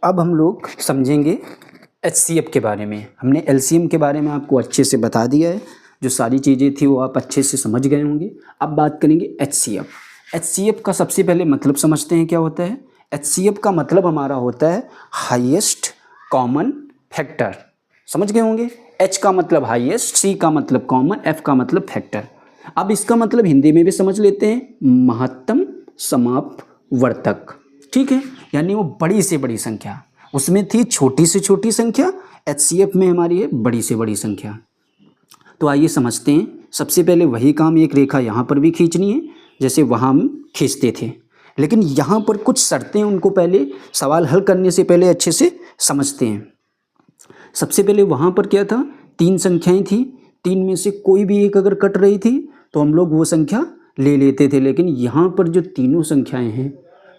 अब हम लोग समझेंगे HCF के बारे में। हमने LCM के बारे में आपको अच्छे से बता दिया है, जो सारी चीज़ें थी वो आप अच्छे से समझ गए होंगे। अब बात करेंगे HCF। HCF का सबसे पहले मतलब समझते हैं क्या होता है। HCF का मतलब हमारा होता है हाईएस्ट कॉमन फैक्टर। समझ गए होंगे। H का मतलब हाईएस्ट, C का मतलब कॉमन, F का मतलब फैक्टर। अब इसका मतलब हिंदी में भी समझ लेते हैं, महत्तम समापवर्तक। ठीक है, यानी वो बड़ी से बड़ी संख्या। उसमें थी छोटी से छोटी संख्या, HCF में हमारी है बड़ी से बड़ी संख्या। तो आइए समझते हैं। सबसे पहले वही काम एक रेखा यहाँ पर भी खींचनी है जैसे वहाँ हम खींचते थे, लेकिन यहाँ पर कुछ शर्तें, उनको पहले सवाल हल करने से पहले अच्छे से समझते हैं। सबसे पहले वहाँ पर क्या था, 3 संख्याएं थी, 3 में से कोई भी एक अगर कट रही थी तो हम लोग वो संख्या ले लेते थे। लेकिन यहाँ पर जो तीनों संख्याएं हैं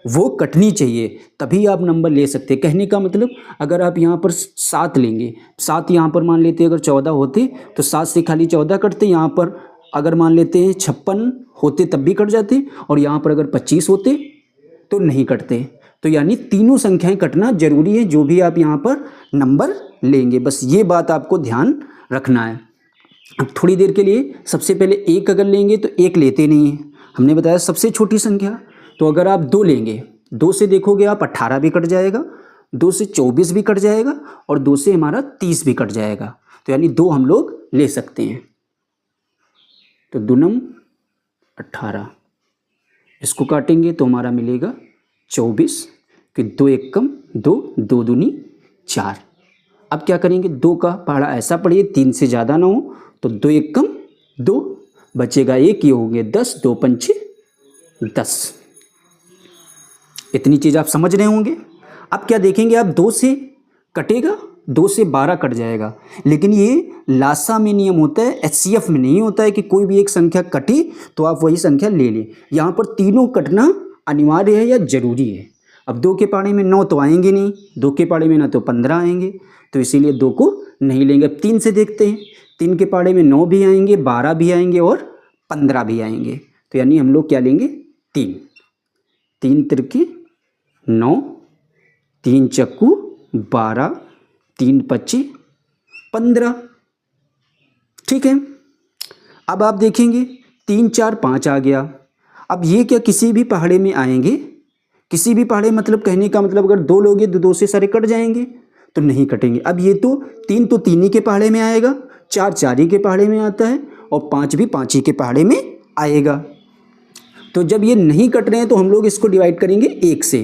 वो कटनी चाहिए, तभी आप नंबर ले सकते। कहने का मतलब, अगर आप यहाँ पर 7 लेंगे, 7 यहाँ पर मान लेते अगर 14 होते तो 7 से खाली 14 कटते। यहाँ पर अगर मान लेते हैं 56 होते तब भी कट जाते, और यहाँ पर अगर 25 होते तो नहीं कटते। तो यानी तीनों संख्याएं कटना जरूरी है, जो भी आप यहाँ पर नंबर लेंगे। बस ये बात आपको ध्यान रखना है। अब थोड़ी देर के लिए सबसे पहले 1 अगर लेंगे तो 1 लेते नहीं है, हमने बताया सबसे छोटी संख्या। तो अगर आप 2 लेंगे, 2 से देखोगे आप 18 भी कट जाएगा, 2 से 24 भी कट जाएगा, और 2 से हमारा 30 भी कट जाएगा। तो यानी 2 हम लोग ले सकते हैं। तो 2 नम 18, इसको काटेंगे तो हमारा मिलेगा 24, कि 2 1 कम 2, 2 दूनी 4। अब क्या करेंगे, 2 का पहाड़ा ऐसा पढ़िए 3 से ज़्यादा ना हो, तो 2 1 कम 2, बचेगा 1, ये होंगे 10, 2 पंचे 10। इतनी चीज़ आप समझ रहे होंगे। अब क्या देखेंगे आप, 2 से कटेगा, 2 से 12 कट जाएगा। लेकिन ये लासा में नियम होता है, HCF में नहीं होता है कि कोई भी एक संख्या कटी तो आप वही संख्या ले लें। यहाँ पर तीनों कटना अनिवार्य है या जरूरी है। अब 2 के पाड़े में 9 तो आएंगे नहीं, 2 के पाड़े में ना तो 15 आएंगे, तो इसीलिए 2 को नहीं लेंगे। अब 3 से देखते हैं, 3 के पाड़े में 9 भी आएंगे, 12 भी आएंगे और 15 भी आएंगे। तो यानी हम लोग क्या लेंगे, 3। 3 तिरके 9, 3 चक्कू 12, 3 पच्ची 15। ठीक है। अब आप देखेंगे 3 4 5 आ गया। अब ये क्या किसी भी पहाड़े में आएंगे, किसी भी पहाड़े, मतलब कहने का मतलब अगर 2 लोगे तो 2 से सारे कट जाएंगे, तो नहीं कटेंगे। अब ये तो 3 ही के पहाड़े में आएगा, 4 4 ही के पहाड़े में आता है, और 5 भी 5 ही के पहाड़े में आएगा। तो जब ये नहीं कट रहे हैं तो हम लोग इसको डिवाइड करेंगे 1 से।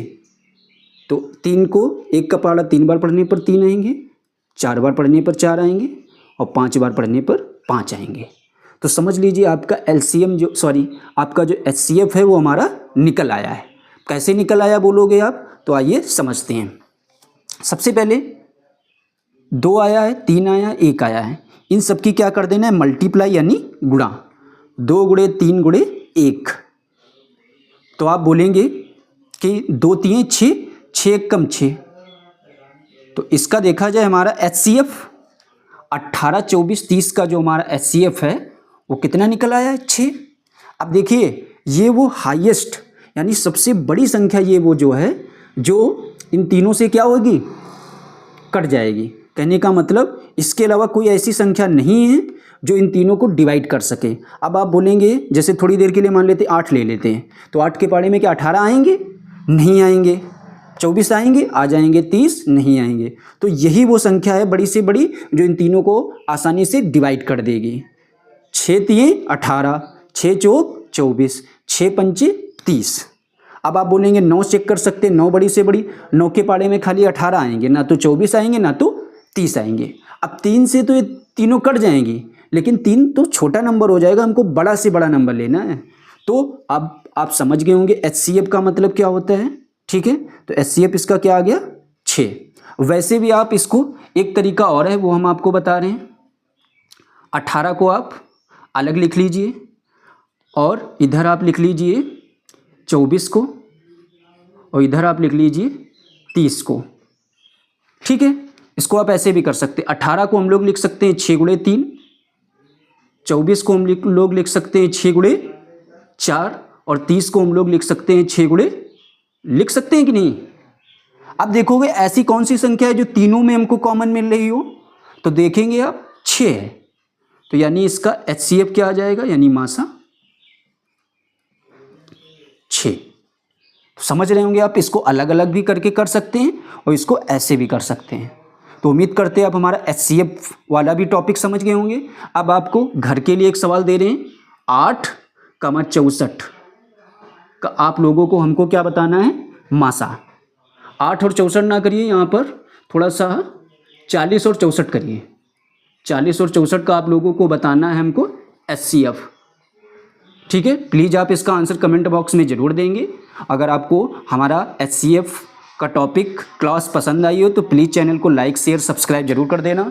तो 3 को 1 का पहाड़ा 3 बार पढ़ने पर 3 आएंगे, 4 बार पढ़ने पर 4 आएंगे, और 5 बार पढ़ने पर 5 आएंगे। तो समझ लीजिए आपका आपका जो HCF है वो हमारा निकल आया है। कैसे निकल आया बोलोगे आप, तो आइए समझते हैं। सबसे पहले 2 आया है, 3 आया है, 1 आया है, इन सब की क्या कर देना है, मल्टीप्लाई यानी गुणा। 2 गुणे 3 गुणे 1। तो आप बोलेंगे कि 2 3 6, 6 कम 6। तो इसका देखा जाए हमारा HCF 18 24 30 का जो हमारा HCF है वो कितना निकल आया है, 6। अब देखिए ये वो हाईएस्ट यानी सबसे बड़ी संख्या, ये वो जो है जो इन तीनों से क्या होगी, कट जाएगी। कहने का मतलब इसके अलावा कोई ऐसी संख्या नहीं है जो इन तीनों को डिवाइड कर सके। अब आप बोलेंगे, जैसे थोड़ी देर के लिए मान लेते 8 ले लेते हैं, तो 8 के पाड़े में क्या 18 आएंगे, नहीं आएंगे। 24 आएंगे, आ जाएंगे। 30 नहीं आएंगे। तो यही वो संख्या है बड़ी से बड़ी जो इन तीनों को आसानी से डिवाइड कर देगी। 6 3 18, 6 चौक 24, 6 पंचे 30। अब आप बोलेंगे 9 चेक कर सकते हैं, 9 बड़ी से बड़ी, 9 के पाड़े में खाली 18 आएंगे, ना तो 24 आएंगे ना तो 30 आएंगे। अब 3 से तो ये तीनों कट जाएंगी, लेकिन 3 तो छोटा नंबर हो जाएगा, हमको बड़ा से बड़ा नंबर लेना है। तो अब आप समझ गए होंगे HCF का मतलब क्या होता है। ठीक है, तो HCF इसका क्या आ गया, 6। वैसे भी आप इसको एक तरीका और है, वो हम आपको बता रहे हैं। 18 को आप अलग लिख लीजिए, और इधर आप लिख लीजिए 24 को, और इधर आप लिख लीजिए 30 को। ठीक है, इसको आप ऐसे भी कर सकते हैं। 18 को हम लोग लिख सकते हैं 6 गुणे 3, 24 को हम लोग लिख सकते हैं 6 गुणे 4, और 30 को हम लोग लिख सकते हैं 6 गुणे, लिख सकते हैं कि नहीं। अब देखोगे ऐसी कौन सी संख्या है जो तीनों में हमको कॉमन मिल रही हो, तो देखेंगे आप 6 है, तो यानी इसका HCF क्या आ जाएगा, यानी मासा 6। तो समझ रहे होंगे आप, इसको अलग अलग भी करके कर सकते हैं और इसको ऐसे भी कर सकते हैं। तो उम्मीद करते हैं आप हमारा HCF वाला भी टॉपिक समझ गए होंगे। अब आपको घर के लिए एक सवाल दे रहे हैं, 8,64 का आप लोगों को हमको क्या बताना है, मासा। 8 और 64 ना करिए, यहाँ पर थोड़ा सा 40 और 64 करिए। 40 और 64 का आप लोगों को बताना है हमको HCF। ठीक है, प्लीज़ आप इसका आंसर कमेंट बॉक्स में ज़रूर देंगे। अगर आपको हमारा HCF का टॉपिक क्लास पसंद आई हो तो प्लीज़ चैनल को लाइक शेयर सब्सक्राइब जरूर कर देना।